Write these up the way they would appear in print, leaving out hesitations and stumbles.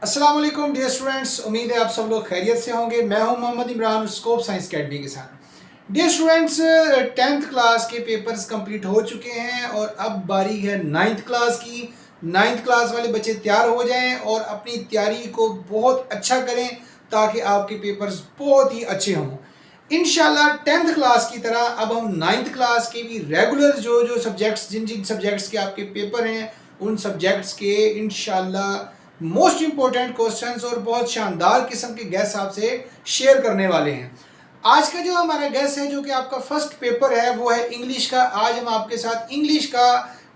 अस्सलाम वालेकुम dear students, उम्मीद है आप सब लोग खैरियत से होंगे। मैं हूं Mohammad Imran, scope science academy के साथ। डियर स्टूडेंट्स, 10th क्लास के पेपर्स कंप्लीट हो चुके हैं और अब बारी है 9th क्लास की। 9th क्लास वाले बच्चे तैयार हो जाएं और अपनी तैयारी को बहुत अच्छा करें ताकि आपके पेपर्स बहुत ही अच्छे हों। इंशाल्लाह 10th क्लास की तरह अब हम 9th क्लास के भी रेगुलर जो जो सब्जेक्ट्स जिन जिन सब्जेक्ट्स के आपके पेपर हैं उन सब्जेक्ट्स के इंशाल्लाह मोस्ट इंपॉर्टेंट क्वेश्चंस और बहुत शानदार किस्म के गेस आपसे शेयर करने वाले हैं। आज का जो हमारा गेस है, जो कि आपका फर्स्ट पेपर है, वो है इंग्लिश का। आज हम आपके साथ इंग्लिश का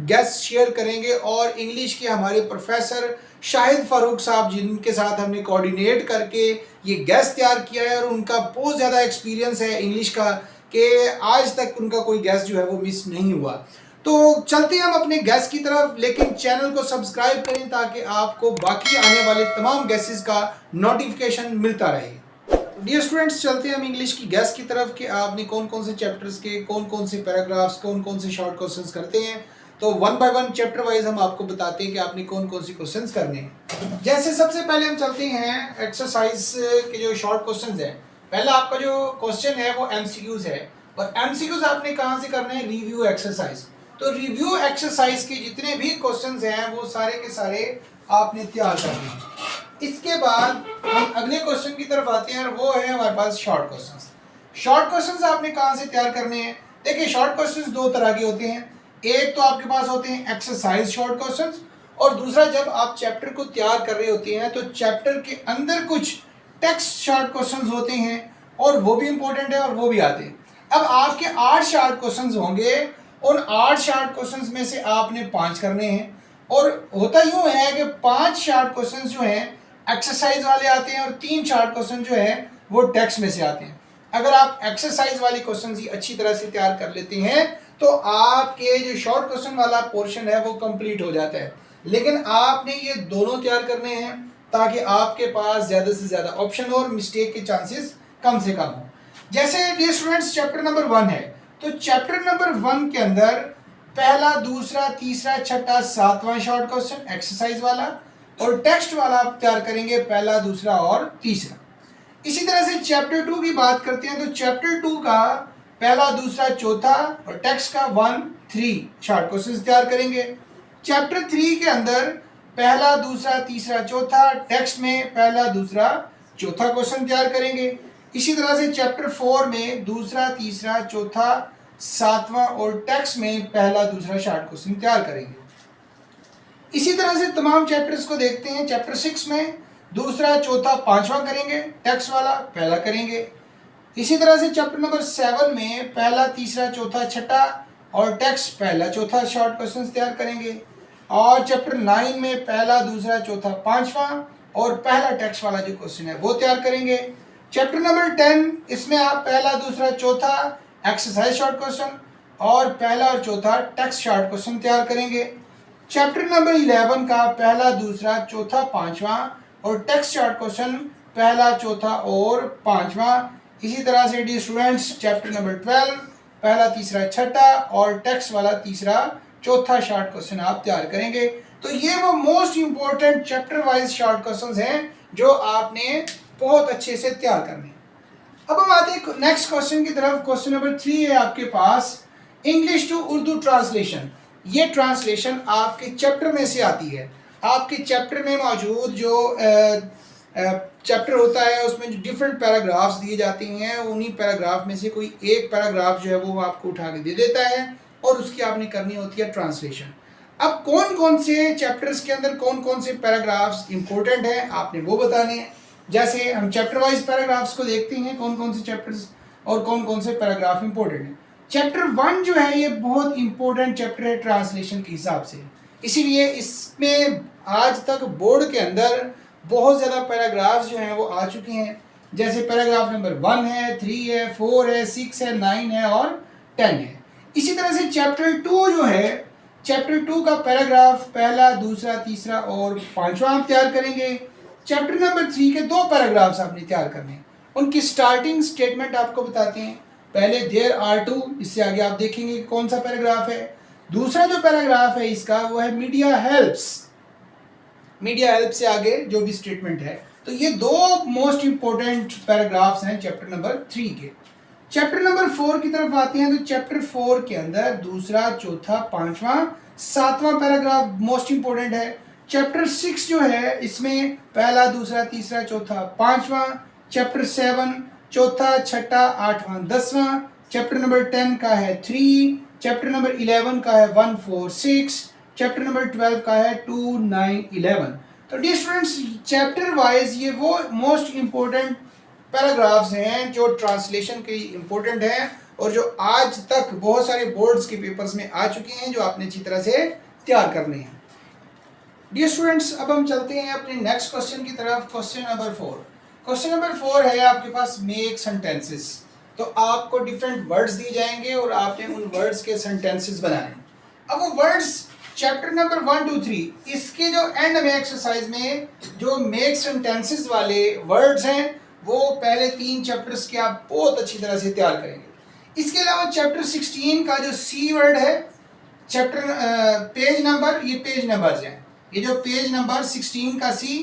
गेस शेयर करेंगे और इंग्लिश के हमारे प्रोफेसर शाहिद फारूक साहब, जिनके साथ हमने कोऑर्डिनेट करके ये गेस तैयार किया है और उनका बहुत ज़्यादा एक्सपीरियंस है इंग्लिश का कि आज तक उनका कोई गेस जो है वो मिस नहीं हुआ। तो चलते हैं हम अपने गैस की तरफ, लेकिन चैनल को सब्सक्राइब करें ताकि आपको बाकी आने वाले तमाम गैसेस का नोटिफिकेशन मिलता रहे। डियर स्टूडेंट्स, चलते हैं हम इंग्लिश की गैस की तरफ कि आपने कौन कौन से चैप्टर्स के कौन कौन से पैराग्राफ्स, कौन कौन से शॉर्ट क्वेश्चंस करते हैं। तो one by one chapter wise हम आपको बताते हैं कि आपने कौन कौन से क्वेश्चंस करने हैं। जैसे सबसे पहले हम चलते हैं एक्सरसाइज के जो शॉर्ट क्वेश्चंस हैं। पहला आपका जो क्वेश्चन है वो एमसीक्यूज है और एमसीक्यूज आपने कहाँ से करने हैं? Review exercise. तो रिव्यू एक्सरसाइज के जितने भी क्वेश्चंस हैं वो सारे के सारे आपने तैयार करने हैं। इसके बाद हम अगले क्वेश्चन की तरफ आते हैं और वो है हमारे पास शॉर्ट क्वेश्चंस। शॉर्ट क्वेश्चंस आपने कहाँ से तैयार करने हैं? देखिए, शॉर्ट क्वेश्चंस दो तरह के होते हैं। एक तो आपके पास होते हैं एक्सरसाइज शॉर्ट क्वेश्चंस, और दूसरा जब आप चैप्टर को तैयार कर रहे होते हैं तो चैप्टर के अंदर कुछ टेक्स्ट शॉर्ट क्वेश्चंस होते हैं और वो भी इंपॉर्टेंट है और वो भी आते हैं। अब आपके 8 शॉर्ट क्वेश्चंस होंगे, उन 8 शॉर्ट क्वेश्चंस में से आपने 5 करने हैं। और होता यूं है कि 5 शॉर्ट क्वेश्चंस जो हैं एक्सरसाइज वाले आते हैं और 3 शॉर्ट क्वेश्चन जो है वो टेक्स्ट में से आते हैं। अगर आप एक्सरसाइज वाले क्वेश्चन ही अच्छी तरह से तैयार कर लेते हैं तो आपके जो शॉर्ट क्वेश्चन वाला पोर्शन है वो कंप्लीट हो जाता है। लेकिन आपने ये दोनों तैयार करने हैं ताकि आपके पास ज़्यादा से ज़्यादा ऑप्शन और मिस्टेक के चांसेस कम से कम हो। जैसे डियर स्टूडेंट्स, चैप्टर नंबर 1 है, तो चैप्टर नंबर 1 के अंदर पहला, दूसरा, तीसरा, छठा, 7वां शॉर्ट क्वेश्चन एक्सरसाइज वाला, और टेक्स्ट वाला आप तैयार करेंगे पहला, दूसरा और तीसरा। इसी तरह से चैप्टर 2 की बात करते हैं तो चैप्टर 2 का पहला, दूसरा, चौथा और टेक्स्ट का 1, 3 शॉर्ट क्वेश्चन तैयार करेंगे। चैप्टर 3 के अंदर पहला, दूसरा, तीसरा, चौथा, टेक्स्ट में पहला, दूसरा, चौथा क्वेश्चन तैयार करेंगे। इसी तरह से चैप्टर 4 में दूसरा, तीसरा, चौथा, 7वां और टेक्स्ट में पहला, दूसरा शॉर्ट क्वेश्चन तैयार करेंगे। इसी तरह से तमाम चैप्टर्स को देखते हैं। चैप्टर 6 में दूसरा, चौथा, 5वां करेंगे, टेक्स्ट वाला पहला करेंगे। इसी तरह से चैप्टर नंबर 7 में पहला, तीसरा, चौथा, छठा और टेक्स्ट पहला, चौथा शॉर्ट क्वेश्चन तैयार करेंगे। और चैप्टर 9 में पहला, दूसरा, चौथा, 5वां और पहला टेक्स्ट वाला जो क्वेश्चन है वो तैयार करेंगे। चैप्टर नंबर 10, इसमें आप पहला, दूसरा, चौथा एक्सरसाइज शॉर्ट क्वेश्चन और पहला और चौथा टेक्स्ट शॉर्ट क्वेश्चन तैयार करेंगे। चैप्टर नंबर 11 का पहला, दूसरा, चौथा, 5वां और टेक्स्ट शॉर्ट क्वेश्चन पहला, चौथा और 5वां। इसी तरह से डी स्टूडेंट्स, चैप्टर नंबर 12 पहला, तीसरा, छठा और टेक्स्ट वाला तीसरा, चौथा शॉर्ट क्वेश्चन आप तैयार करेंगे। तो ये वो most important chapter wise short questions हैं जो आपने बहुत अच्छे से तैयार करने। अब हम आते हैं नेक्स्ट क्वेश्चन की तरफ। क्वेश्चन नंबर 3 है आपके पास, इंग्लिश टू उर्दू ट्रांसलेशन। ये ट्रांसलेशन आपके चैप्टर में से आती है। आपके चैप्टर में मौजूद जो चैप्टर होता है उसमें जो डिफरेंट पैराग्राफ्स दिए जाते हैं, उन्हीं पैराग्राफ में से कोई एक पैराग्राफ जो है वो आपको उठा के दे देता है और उसकी आपने करनी होती है ट्रांसलेशन। अब कौन कौन से चैप्टर्स के अंदर कौन कौन से पैराग्राफ्स इंपॉर्टेंट हैं आपने वो बताने हैं। जैसे हम चैप्टर वाइज पैराग्राफ्स को देखते हैं, कौन कौन से चैप्टर्स और कौन कौन से पैराग्राफ इंपॉर्टेंट हैं। चैप्टर 1 जो है ये बहुत इंपॉर्टेंट चैप्टर है ट्रांसलेशन के हिसाब से, इसीलिए इसमें आज तक बोर्ड के अंदर बहुत ज़्यादा पैराग्राफ्स जो हैं वो आ चुके हैं। जैसे पैराग्राफ नंबर 1 है, 3 है, 4 है, 6 है, 9 है और 10 है। इसी तरह से चैप्टर 2 जो है, चैप्टर 2 का पैराग्राफ पहला, दूसरा, तीसरा और 5वां आप तैयार करेंगे। चैप्टर नंबर 3 के 2 पैराग्राफ्स आपने तैयार करने हैं। उनकी स्टार्टिंग स्टेटमेंट आपको बताते हैं। पहले देयर आर टू, इससे आगे आप देखेंगे कौन सा पैराग्राफ है। दूसरा जो पैराग्राफ है इसका वो है मीडिया हेल्प्स। मीडिया हेल्प से आगे जो भी स्टेटमेंट है। तो ये दो मोस्ट इंपॉर्टेंट पैराग्राफ्स हैं चैप्टर नंबर 3 के। चैप्टर नंबर 4 की तरफ आते हैं तो चैप्टर 4 के अंदर दूसरा, चौथा, पांचवा, सातवां पैराग्राफ मोस्ट इंपॉर्टेंट है। चैप्टर 6 जो है इसमें पहला, दूसरा, तीसरा, चौथा, पांचवा। चैप्टर 7 चौथा, छठा, आठवां, 10वां। चैप्टर नंबर 10 का है 3। चैप्टर नंबर 11 का है 1, 4, 6। चैप्टर नंबर 12 का है 2, 9, 11। तो डियर स्टूडेंट्स, चैप्टर वाइज ये वो मोस्ट इंपॉर्टेंट पैराग्राफ्स हैं जो ट्रांसलेशन के लिए इम्पोर्टेंट हैं और जो आज तक बहुत सारे बोर्ड्स के पेपर्स में आ चुके हैं, जो आपने अच्छी तरह से तैयार करने हैं। डियर स्टूडेंट्स, अब हम चलते हैं अपने नेक्स्ट क्वेश्चन की तरफ। Question number 4। क्वेश्चन नंबर 4 है आपके पास मेक सेंटेंसेस। तो आपको डिफरेंट वर्ड्स दिए जाएंगे और आपने उन वर्ड्स के सेंटेंसेस बनाने। अब वो वर्ड्स चैप्टर नंबर 1, 2, 3 इसके जो एंड में एक्सरसाइज में जो मेक सेंटेंसेस वाले वर्ड्स हैं वो पहले 3 चैप्टर्स के आप बहुत अच्छी तरह से तैयार करेंगे। इसके अलावा चैप्टर 16 का जो सी वर्ड है, चैप्टर पेज नंबर, ये पेज नंबर्स हैं। ये जो पेज नंबर 16 का सी,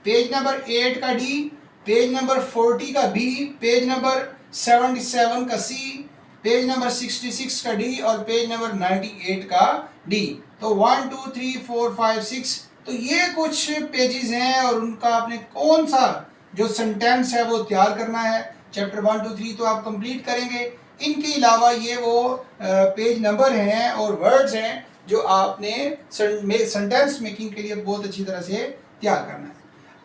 पेज नंबर 8 का डी, पेज नंबर 40 का बी, पेज नंबर 77 का सी, पेज नंबर 66 का डी और पेज नंबर 98 का डी। तो 1, 2, 3, 4, 5, 6 तो ये कुछ पेजेस हैं और उनका आपने कौन सा जो सेंटेंस है वो तैयार करना है। चैप्टर 1, 2, 3 तो आप कंप्लीट करेंगे। इनके अलावा ये वो पेज नंबर हैं और वर्ड्स हैं जो आपने सेंटेंस मेकिंग के लिए बहुत अच्छी तरह से तैयार करना है।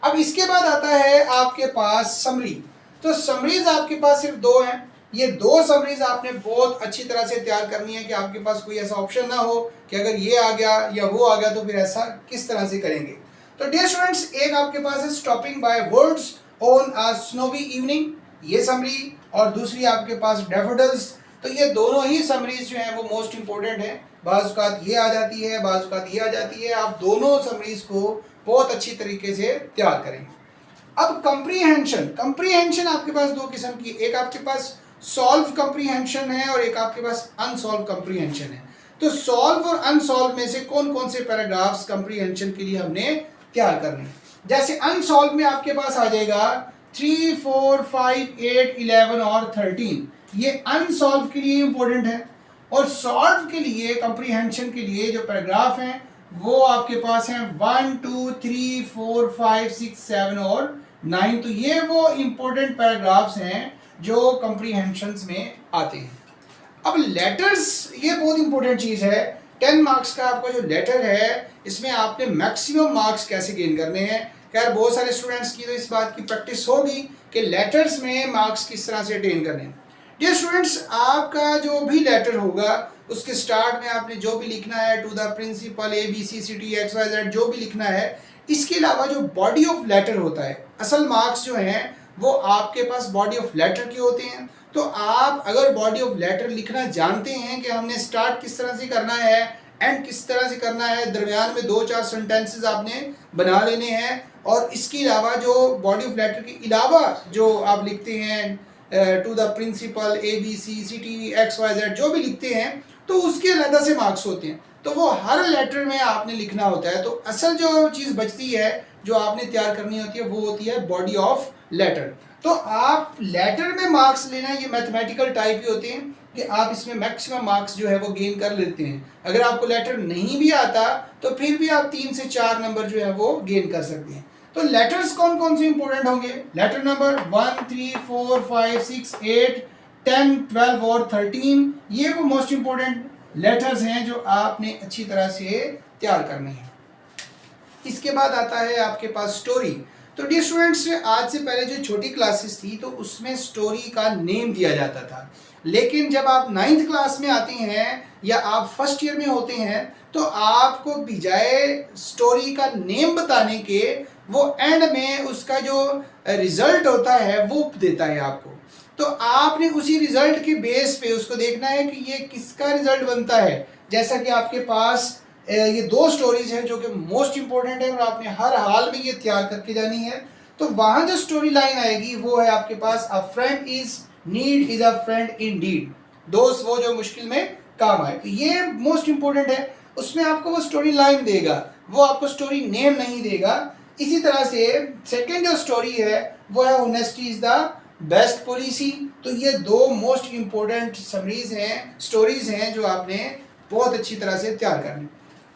अब इसके बाद आता है आपके पास समरी। तो समरीज आपके पास सिर्फ 2 हैं। ये 2 समरीज आपने बहुत अच्छी तरह से तैयार करनी है कि आपके पास कोई ऐसा ऑप्शन ना हो कि अगर ये आ गया या वो आ गया तो फिर ऐसा किस तरह से करेंगे। तो डियर स्टूडेंट्स, एक आपके पास है stopping by words on a snowy evening, ये समरी, और दूसरी आपके पास डैफोडिल्स। तो ये दोनों ही समरीज जो हैं वो मोस्ट इंपॉर्टेंट है। बाज़ औक़ात ये आ जाती है, बाज़ औक़ात ये आ जाती है। आप दोनों समरीज को बहुत अच्छी तरीके से तैयार करेंगे। अब कंप्रीहेंशन। कंप्रीहेंशन आपके पास 2 किस्म की, एक आपके पास सॉल्व कंप्रीहेंशन है और एक आपके पास अनसॉल्व कंप्रीहेंशन है। तो सॉल्व और अनसॉल्व में से कौन कौन से पैराग्राफ्स कंप्रीहेंशन के लिए हमने तैयार करने हैं। जैसे अनसॉल्व में आपके पास आ जाएगा 3, 4, 5, 8, 11 और 13, ये अनसॉल्व के लिए इंपॉर्टेंट है। और सॉल्व के लिए, कंप्रीहेंशन के लिए जो पैराग्राफ हैं वो आपके पास हैं 1, 2, 3, 4, 5, 6, 7 और 9। तो ये वो इंपॉर्टेंट पैराग्राफ्स हैं जो कंप्रीहेंशंस में आते हैं। अब लेटर्स, ये बहुत इंपॉर्टेंट चीज़ है। 10 मार्क्स का आपका जो लेटर है इसमें आपने मैक्सिमम मार्क्स कैसे गेन करने हैं। खैर बहुत सारे स्टूडेंट्स की तो इस बात की प्रैक्टिस होगी कि लेटर्स में मार्क्स किस तरह से अटेन करने हैं। डियर स्टूडेंट्स, आपका जो भी लेटर होगा उसके स्टार्ट में आपने जो भी लिखना है, to the principal ABCD XYZ जो भी लिखना है। इसके अलावा जो बॉडी ऑफ लेटर होता है, असल मार्क्स जो हैं वो आपके पास बॉडी ऑफ लेटर के होते हैं। तो आप अगर बॉडी ऑफ लेटर लिखना जानते हैं कि हमने स्टार्ट किस तरह से करना है, एंड किस तरह से करना है, दरमियान में 2-4 सेंटेंसेस आपने बना लेने हैं। और इसके अलावा जो बॉडी ऑफ लेटर के अलावा जो आप लिखते हैं, to the principal ABCD XYZ जो भी लिखते हैं, तो उसके अलग से मार्क्स होते हैं। तो वो हर लेटर में आपने लिखना होता है। तो असल जो चीज़ बचती है जो आपने तैयार करनी होती है वो होती है बॉडी ऑफ लेटर। तो आप लेटर में मार्क्स लेना, ये मैथमेटिकल टाइप ही होते हैं कि आप इसमें मैक्सिमम मार्क्स जो है वो गेन कर लेते हैं। अगर आपको लेटर नहीं भी आता तो फिर भी आप 3 से 4 नंबर जो है वो गेन कर सकते हैं। तो लेटर्स कौन कौन से इंपॉर्टेंट होंगे? लेटर नंबर 1, 3, 4, 5, 6, 8, 10, 12 और 13, ये वो मोस्ट इंपॉर्टेंट लेटर्स हैं जो आपने अच्छी तरह से तैयार करने हैं। इसके बाद आता है आपके पास स्टोरी। तो डियर स्टूडेंट्स, आज से पहले जो छोटी क्लासेस थी तो उसमें स्टोरी का नेम दिया जाता था, लेकिन जब आप 9th क्लास में आते हैं या आप फर्स्ट ईयर में होते हैं तो आपको बजाय स्टोरी का नेम बताने के वो एंड में उसका जो रिजल्ट होता है वो देता है आपको। तो आपने उसी रिजल्ट के बेस पे उसको देखना है कि ये किसका रिजल्ट बनता है। जैसा कि आपके पास ये 2 स्टोरीज हैं जो कि मोस्ट इंपॉर्टेंट है और आपने हर हाल में ये तैयार करके जानी है। तो वहाँ जो स्टोरी लाइन आएगी वो है आपके पास a friend is need is a friend indeed, दोस्त वो जो मुश्किल में काम आए। तो ये मोस्ट इंपॉर्टेंट है, उसमें आपको वो स्टोरी लाइन देगा। वो आपको स्टोरी नेम नहीं देगा। इसी तरह से सेकंड जो स्टोरी है वो है honesty is the best policy. तो ये दो मोस्ट इम्पोर्टेंट समरीज हैं, स्टोरीज हैं जो आपने बहुत अच्छी तरह से तैयार करनी।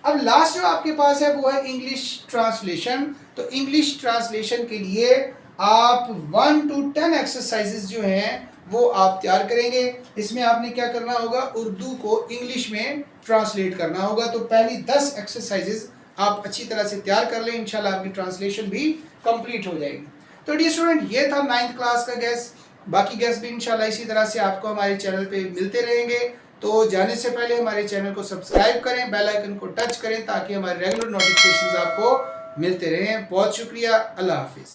अब लास्ट जो आपके पास है वो है इंग्लिश ट्रांसलेशन। तो इंग्लिश ट्रांसलेशन के लिए आप 1 to 10 एक्सरसाइजेज जो हैं वो आप तैयार करेंगे। इसमें आपने क्या करना होगा, उर्दू को इंग्लिश में ट्रांसलेट करना होगा। तो पहली 10 एक्सरसाइजेज आप अच्छी तरह से तैयार कर लें, इंशाल्लाह आपकी ट्रांसलेशन भी कंप्लीट हो जाएगी। तो डियर स्टूडेंट, ये था 9th क्लास का गैस। बाकी गैस भी इंशाल्लाह इसी तरह से आपको हमारे चैनल पे मिलते रहेंगे। तो जाने से पहले हमारे चैनल को सब्सक्राइब करें, बेल आइकन को टच करें ताकि हमारे रेगुलर नोटिफिकेशंस आपको मिलते रहें। बहुत शुक्रिया, अल्लाह हाफिज़।